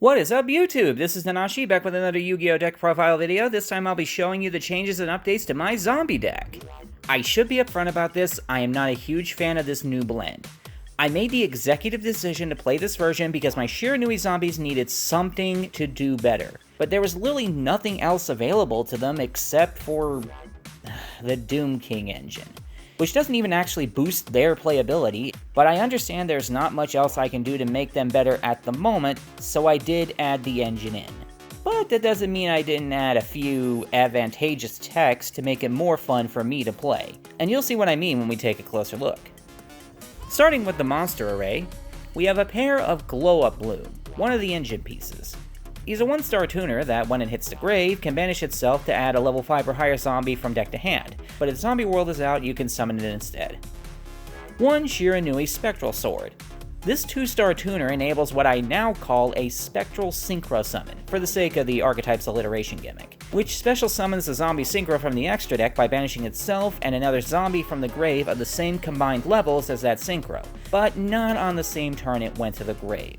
What is up, YouTube? This is Nanashi, back with another Yu-Gi-Oh! Deck profile video. This time I'll be showing you the changes and updates to my zombie deck. I should be upfront about this, I am not a huge fan of this new blend. I made the executive decision to play this version because my Shiranui zombies needed something to do better. But there was literally nothing else available to them except for the Doomking engine, which doesn't even actually boost their playability, but I understand there's not much else I can do to make them better at the moment, so I did add the engine in. But that doesn't mean I didn't add a few advantageous techs to make it more fun for me to play, and you'll see what I mean when we take a closer look. Starting with the monster array, we have a pair of Glow Up Bloom, one of the engine pieces. He's a 1-star tuner that, when it hits the grave, can banish itself to add a level 5 or higher zombie from deck to hand, but if Zombie World is out, you can summon it instead. 1 Shiranui Spectral Sword. This 2-star tuner enables what I now call a Spectral Synchro Summon, for the sake of the Archetype's alliteration gimmick, which special summons a zombie synchro from the extra deck by banishing itself and another zombie from the grave of the same combined levels as that synchro, but not on the same turn it went to the grave.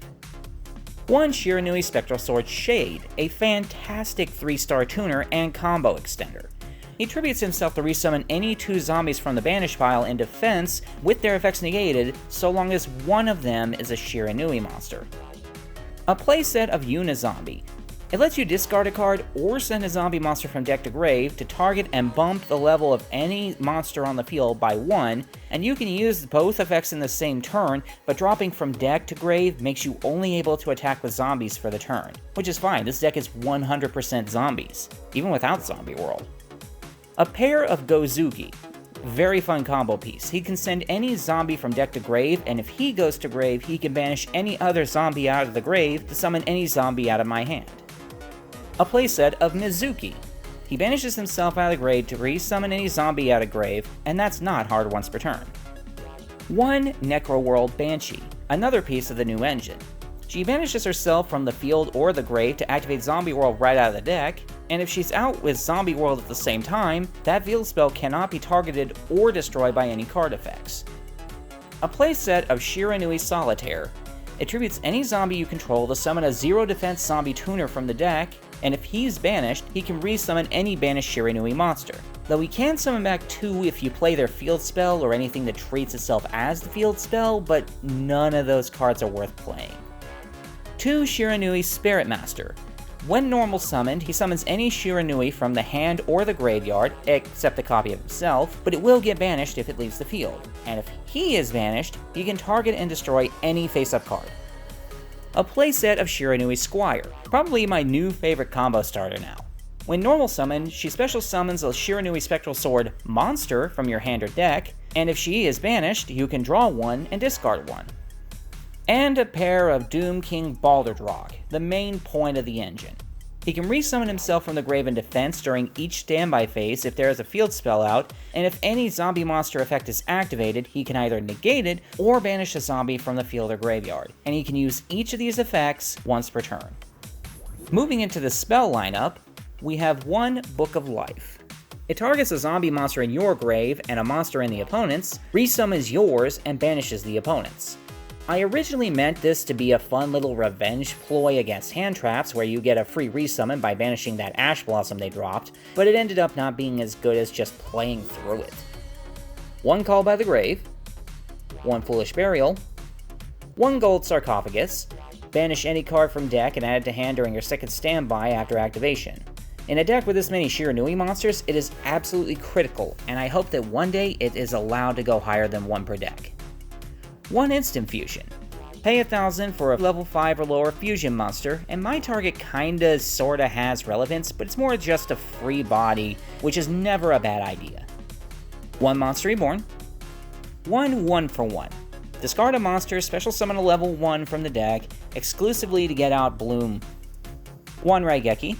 1 Shiranui Spectral Sword Shade, a fantastic 3-star tuner and combo extender. He attributes himself to resummon any 2 zombies from the banish pile in defense with their effects negated, so long as one of them is a Shiranui monster. A playset of Unizombie. It lets you discard a card or send a zombie monster from deck to grave to target and bump the level of any monster on the field by 1, and you can use both effects in the same turn, but dropping from deck to grave makes you only able to attack with zombies for the turn, which is fine. This deck is 100% zombies, even without Zombie World. A pair of Gozuki. Very fun combo piece. He can send any zombie from deck to grave, and if he goes to grave, he can banish any other zombie out of the grave to summon any zombie out of my hand. A playset of Mizuki. He banishes himself out of the grave to resummon any zombie out of grave, and that's not hard once per turn. 1 Necroworld Banshee, another piece of the new engine. She banishes herself from the field or the grave to activate Zombie World right out of the deck, and if she's out with Zombie World at the same time, that field spell cannot be targeted or destroyed by any card effects. A playset of Shiranui Solitaire. It tributes any zombie you control to summon a 0 defense zombie tuner from the deck, and if he's banished, he can resummon any banished Shiranui monster. Though he can summon back 2 if you play their field spell or anything that treats itself as the field spell, but none of those cards are worth playing. 2 Shiranui Spirit Master. When normal summoned, he summons any Shiranui from the hand or the graveyard, except a copy of himself, but it will get banished if it leaves the field. And if he is banished, he can target and destroy any face-up card. A playset of Shiranui Squire, probably my new favorite combo starter now. When normal summoned, she special summons a Shiranui Spectral Sword monster from your hand or deck, and if she is banished, you can draw 1 and discard 1. And a pair of Doomking Balderdrog, the main point of the engine. He can resummon himself from the grave in defense during each standby phase if there is a field spell out, and if any zombie monster effect is activated, he can either negate it or banish a zombie from the field or graveyard, and he can use each of these effects once per turn. Moving into the spell lineup, we have 1 Book of Life. It targets a zombie monster in your grave and a monster in the opponent's, resummons yours, and banishes the opponent's. I originally meant this to be a fun little revenge ploy against hand traps where you get a free resummon by banishing that Ash Blossom they dropped, but it ended up not being as good as just playing through it. 1 Call by the Grave, 1 Foolish Burial, 1 Gold Sarcophagus, banish any card from deck and add it to hand during your second standby after activation. In a deck with this many Shiranui monsters, it is absolutely critical, and I hope that one day it is allowed to go higher than 1 per deck. 1 Instant Fusion. Pay 1,000 for a level 5 or lower fusion monster, and my target kinda sorta has relevance, but it's more just a free body, which is never a bad idea. 1 Monster Reborn. 1 1-for-1. Discard a monster, special summon a level 1 from the deck, exclusively to get out Bloom. 1 Raigeki.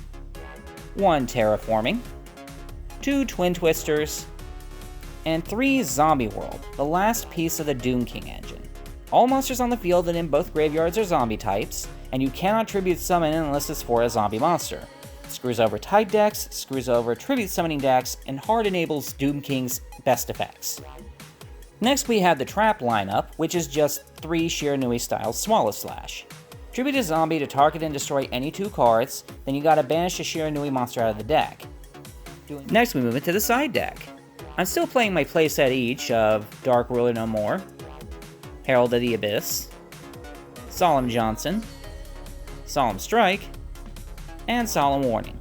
1 Terraforming. 2 Twin Twisters. And 3 Zombie World, the last piece of the Doomking engine. All monsters on the field and in both graveyards are zombie types, and you cannot tribute summon unless it's for a zombie monster. It screws over type decks, screws over tribute summoning decks, and hard enables Doomking's best effects. Next we have the Trap lineup, which is just 3 Shiranui style Smallest Slash. Tribute a zombie to target and destroy any 2 cards, then you gotta banish a Shiranui monster out of the deck. Next we move into the side deck. I'm still playing my playset each of Dark Ruler No More, Herald of the Abyss, Solemn Johnson, Solemn Strike, and Solemn Warning.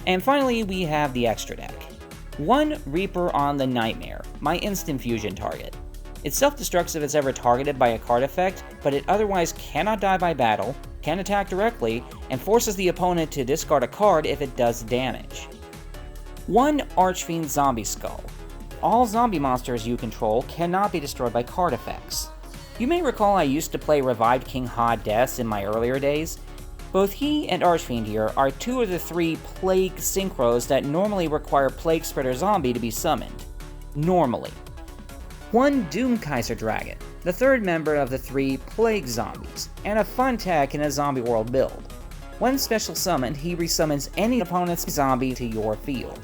And finally, we have the extra deck. 1 Reaper on the Nightmare, my instant fusion target. It self-destructs if it's ever targeted by a card effect, but it otherwise cannot die by battle, can attack directly, and forces the opponent to discard a card if it does damage. 1 Archfiend Zombie Skull. All zombie monsters you control cannot be destroyed by card effects. You may recall I used to play Revived King Hades in my earlier days. Both he and Archfiend here are 2 of the 3 Plague Synchros that normally require Plague Spreader Zombie to be summoned. Normally. 1 Doom Kaiser Dragon, the 3rd member of the 3 Plague Zombies, and a fun tech in a Zombie World build. When special summoned, he resummons any opponent's zombie to your field.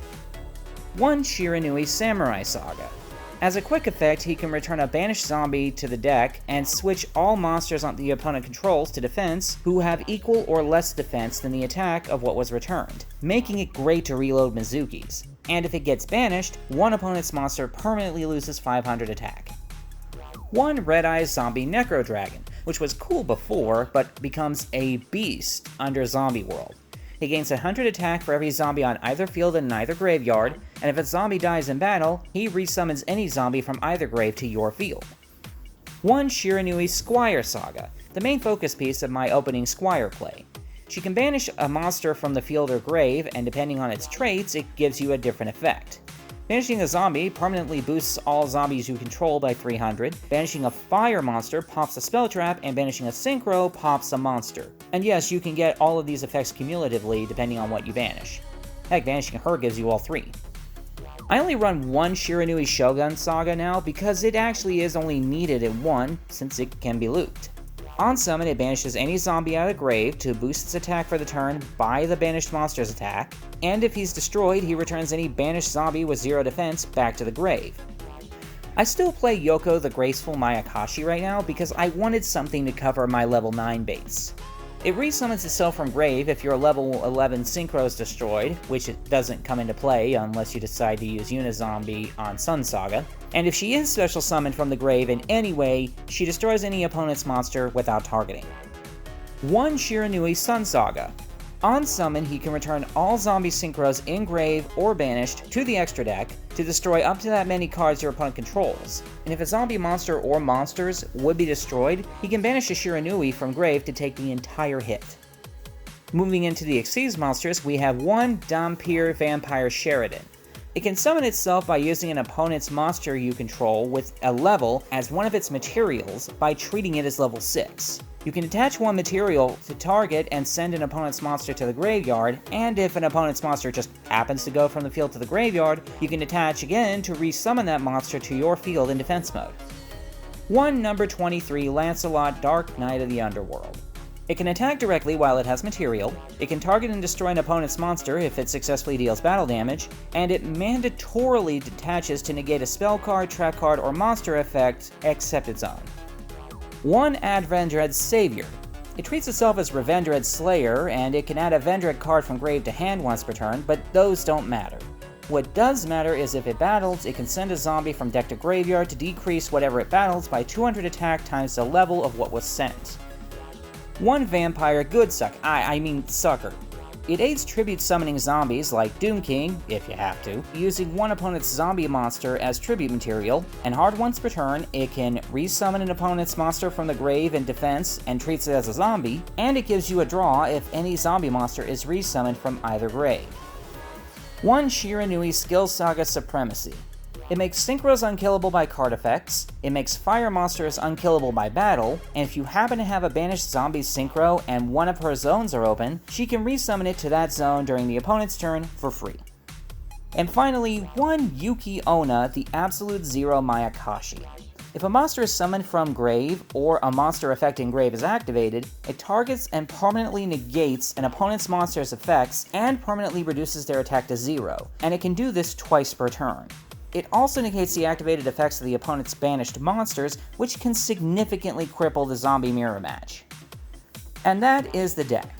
1 Shiranui Samurai Saga. As a quick effect, he can return a banished zombie to the deck and switch all monsters on the opponent controls to defense who have equal or less defense than the attack of what was returned, making it great to reload Mizukis. And if it gets banished, one opponent's monster permanently loses 500 attack. 1 Red Eyes Zombie Necro Dragon, which was cool before, but becomes a beast under Zombie World. He gains 100 attack for every zombie on either field and in either graveyard, and if a zombie dies in battle, he resummons any zombie from either grave to your field. 1 Shiranui Squire Saga, the main focus piece of my opening Squire play. She can banish a monster from the field or grave, and depending on its traits, it gives you a different effect. Banishing a zombie permanently boosts all zombies you control by 300, banishing a fire monster pops a spell trap, and banishing a synchro pops a monster. And yes, you can get all of these effects cumulatively depending on what you banish. Heck, banishing her gives you all 3. I only run 1 Shiranui Shogun Saga now because it actually is only needed at 1 since it can be looped. On summon, it banishes any zombie out of the grave to boost its attack for the turn by the banished monster's attack, and if he's destroyed, he returns any banished zombie with 0 defense back to the grave. I still play YuGiOh the Graceful Mayakashi right now because I wanted something to cover my level 9 base. It resummons itself from grave if your level 11 Synchro is destroyed, which it doesn't come into play unless you decide to use Unizombie on Sun Saga, and if she is special summoned from the grave in any way, she destroys any opponent's monster without targeting. 1 Shiranui Sun Saga. On summon, he can return all zombie synchros in grave or banished to the extra deck to destroy up to that many cards your opponent controls, and if a zombie monster or monsters would be destroyed, he can banish a Shiranui from grave to take the entire hit. Moving into the Xyz monsters, we have 1 Dhampir Vampire Sheridan. It can summon itself by using an opponent's monster you control with a level as one of its materials by treating it as level 6. You can attach 1 material to target and send an opponent's monster to the graveyard, and if an opponent's monster just happens to go from the field to the graveyard, you can attach again to resummon that monster to your field in defense mode. 1 number 23 Lancelot Dark Knight of the Underworld. It can attack directly while it has material, it can target and destroy an opponent's monster if it successfully deals battle damage, and it mandatorily detaches to negate a spell card, trap card, or monster effect except its own. 1 Add Vendread Savior. It treats itself as Revendred Slayer, and it can add a Vendread card from grave to hand once per turn, but those don't matter. What does matter is if it battles, it can send a zombie from deck to graveyard to decrease whatever it battles by 200 attack times the level of what was sent. 1 Vampire Sucker. It aids tribute summoning zombies like Doomking, if you have to, using one opponent's zombie monster as tribute material, and hard once per turn, it can resummon an opponent's monster from the grave in defense and treats it as a zombie, and it gives you a draw if any zombie monster is resummoned from either grave. 1 Shiranui Skill Saga Supremacy. It makes synchros unkillable by card effects, it makes fire monsters unkillable by battle, and if you happen to have a banished zombie synchro and one of her zones are open, she can resummon it to that zone during the opponent's turn for free. And finally, 1 YuGiOh the Absolute Zero Mayakashi. If a monster is summoned from grave, or a monster effect in grave is activated, it targets and permanently negates an opponent's monster's effects and permanently reduces their attack to 0, and it can do this twice per turn. It also negates the activated effects of the opponent's banished monsters, which can significantly cripple the zombie mirror match. And that is the deck.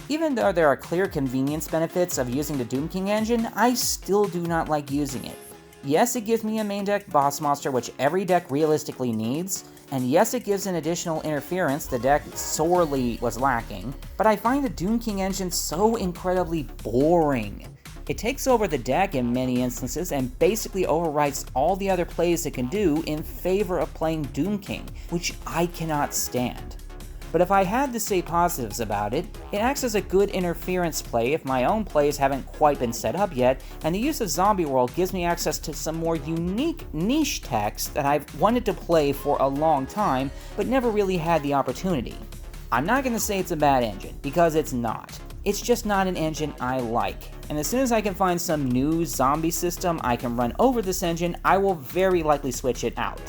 Even though there are clear convenience benefits of using the Doomking engine, I still do not like using it. Yes, it gives me a main deck boss monster, which every deck realistically needs, and yes, it gives an additional interference the deck sorely was lacking, but I find the Doomking engine so incredibly boring. It takes over the deck in many instances and basically overwrites all the other plays it can do in favor of playing Doomking, which I cannot stand. But if I had to say positives about it, it acts as a good interference play if my own plays haven't quite been set up yet, and the use of Zombie World gives me access to some more unique niche techs that I've wanted to play for a long time, but never really had the opportunity. I'm not going to say it's a bad engine, because it's not. It's just not an engine I like, and as soon as I can find some new zombie system I can run over this engine, I will very likely switch it out.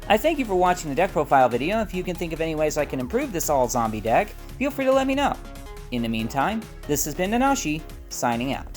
I thank you for watching the deck profile video. If you can think of any ways I can improve this all-zombie deck, feel free to let me know. In the meantime, this has been Nanashi, signing out.